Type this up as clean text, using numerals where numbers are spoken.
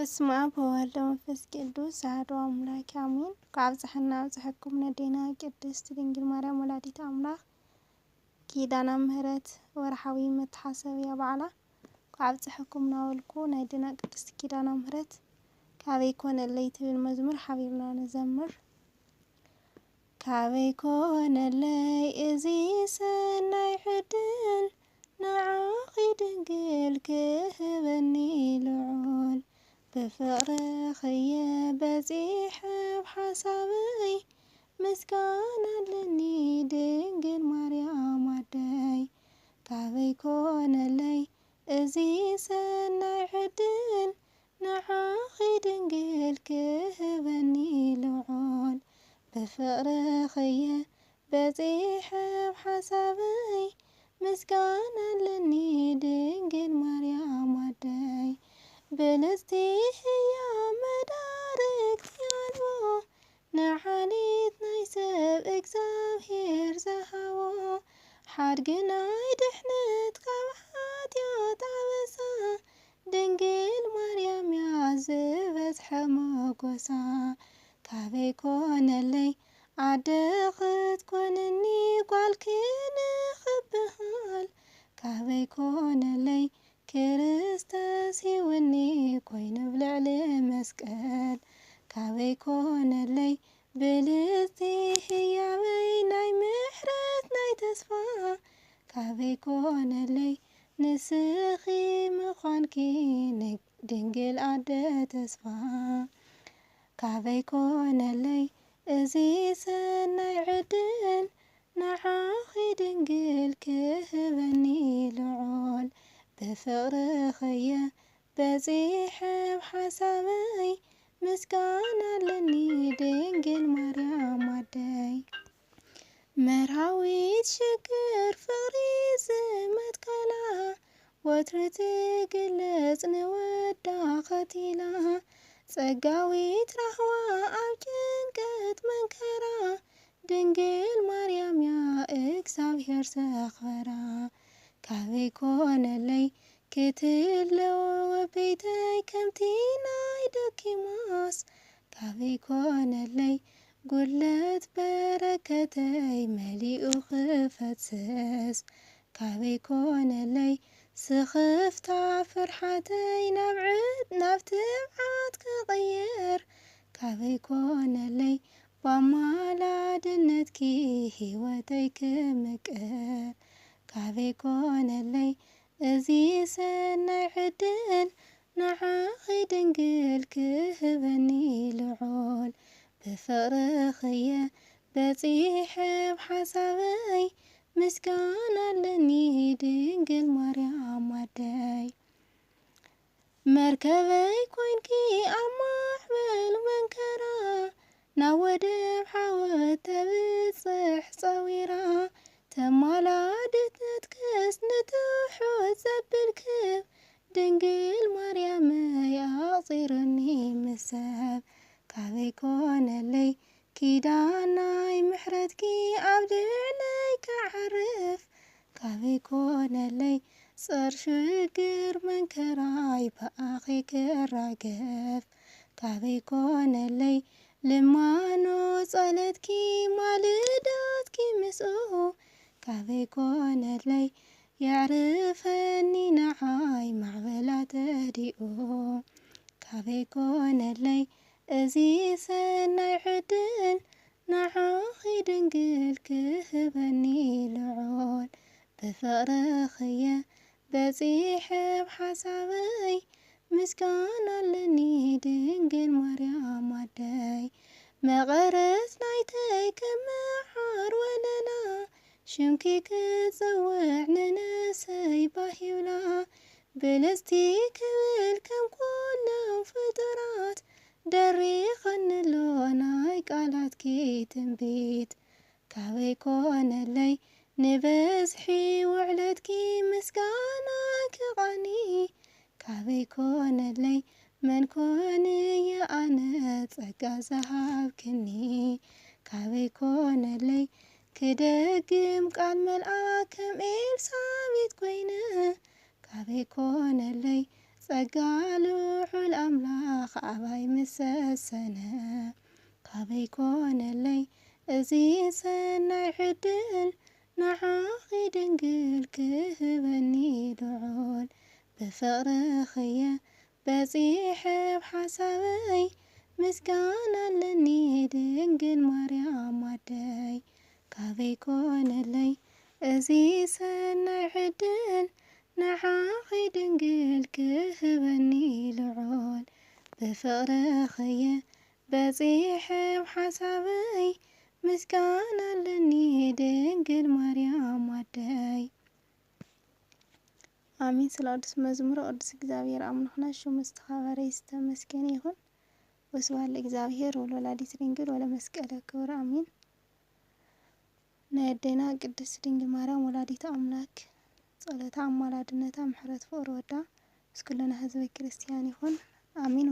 በስመ አብ ወወልድ ወመንፈስ ቅዱስ አሐዱ አምላክ አሜን። ከአብጽሕና አብጽሕኩም ነዴና ቅድስት ድንግል ማርያም ወላዲተ አምላክ ኪዳነ ምሕረት ወርሓዊ መታሰብያ በዓላ ከአብጽሕኩም ናወልኩ ናይ ድና ቅድስት ኪዳነ ምሕረት ካበይ ኮነለይ ትብል መዝሙር ሓቢርና ንዘምር። ካበይ ኮነለይ እዚ ሰናይ ዕድል ንዓኺ ድንግል ክህበኒ ልዑል ብፍቕርኽየ በፂሐ ብሓሳበይ ምስጋና ኣለኒ ድንግል ማርያም ኣደይ። ካበይ ኮነለይ እዚ ሰናይ ዕድል ንዓኺ ድንግል ክህበኒ ልዑል ብፍቕርኽየ በፂሐ ብሓሳበይ ምስጋና ኣለኒ ድንግል ማርያም ኣደይ። ብልጽቲ ሕያው መዳርግቲ ኣልቦ ንዓሌት ናይ ሰብ እግዚኣብሔር ዝሃቦ ሓድጊ ናይ ድሕነት ካብ ሓጢኣት ዓበሳ ድንግል ማርያም እያ ዝበዝሐ መጎሳ። ካበይ ኮነለይ ኣደ ክትኮነኒ ጓል ክንኽብሃል ካበይ ኮነለይ ክርስቶስ ሂወኒ ኮይኑ ብልዕሊ መስቀል ካበይ ኮነለይ ብልጽቲ ሕያወይ ናይ ምሕረት ናይ ተስፋ ካበይ ኮነለይ ንስኺ ምዃንኪ ድንግል ኣደ ተስፋ። ካበይ ኮነለይ እዚ ሰናይ ዕድል ንዓኺ ድንግል ክህበኒ ልዑል ብፍቕርኽየ በፂሐ ብሓሳበይ ምስጋና ኣለኒ ድንግል ማርያም ኣደይ። መርሃዊት ሽግር ፍቕሪ ዝመትከላ ወትሪ ትግለጽ ንወዳ ኸቲላ ጸጋዊት ራህዋ ኣብ ጭንቀት መንከራ ድንግል ማርያም እያ እግዚኣብሔር ዘኽበራ። ካበይ ኮነለይ ክትለዎ ወበይተይ ከምቲ ናይ ደኪማስ ካበይ ኮነለይ ጉለት በረከተይ መሊኡ ክፈስስ ካበይ ኮነለይ ስኽፍታ ፍርሓተይ ናብ ትብዓት ክቕየር ካበይ ኮነለይ ብኣማላድነትኪ ሂወተይ ክምቅር ካበይ ኮነለይ እዚ ሰናይ ዕድል ንዓኺ ድንግል ክህበኒ ልዑል ብፍቕርኽየ በፂሐ ብሓሳበይ ምስጋና ኣለኒ ድንግል ማርያም ኣደይ። መርከበይ ኮይንኪ ኣብ ማዕበል መንከራ ናብ ወደብ ሓወት ተብጽሕ ጸዊራ ተማላድነትክስ ንትውሑት ዘብል ክብ ድንግል ማርያመይ ኣቕፂረኒ ምስ ሰብ ካበይ ኮነለይ ኪዳን ናይ ምሕረትኪ ኣብ ልዕለይ ክዓርፍ ካበይ ኮነለይ ጸር ሽግር መንከራይ ብኣኺ ክራገፍ ካበይ ኮነለይ ልማኖ ጸለትኪ ማልዳትኪ ምስኡ ካበይ ኮነለይ የዕርፈኒ ንዓይ ማዕበላት ተዲኡ ካበይ ኮነለይ እዚ ሰናይ ዕድል ንዓኺ ድንግል ክህበኒ ልዑል ብፍቕርኽየ በፂሐ ብሓሳበይ ምስጋና ኣለኒ ድንግል ማርያም ኣደይ። መቐረት ናይተይ ከመዓር ወለላ ሽምኪ ክጽውዕ ንነሰይ ባሂብላ ብልጽቲ ክብል ከም ኩሎም ፍጡራት ደሪኸንሎ ናይ ቃላትኪ ትንቢት ካበይ ኮነለይ ንበዝሒ ውዕለትኪ ምስጋና ክቓኒ ካበይ ኮነለይ መን ኮንየ ኣነ ጸጋ ዝሃብክኒ ካበይ ኮነለይ ክደግም ቃል መልኣክ ከም ኤልሳቤጥ ኮይነ ካበይ ኮነለይ ጸጋ ልዑል ኣምላክ خاباي مسسنا كابي كونلي أزي سناي عدل نعاقي دنقل كهبني دعول بفقر خيا بزيح بحسابي مسكانا لني دنقل مريم وداي كابي كونلي أزي سناي عدل نعاقي دنقل كهبني لعول بفقر خيا بزيح بحسابي مسكانا لني دنقل مريم وداي آمين سلا قدس مزمور قدس እግዚአብሔር አምላክና ሹም መስተኻበረ ይስተመስገን ይሁን ወስብሐት ለእግዚአብሔር ወለወላዲቱ ድንግል ወለመስቀለ ክቡር አሜን። ናይደና ቅድስት ድንግል ማርያም ወላዲተ አምላክ ጸሎታ አማላድነታ ምሕረት ፍቅር ወዳ እስኩለና ህዝበ ክርስቲያን ይሁን አሜን።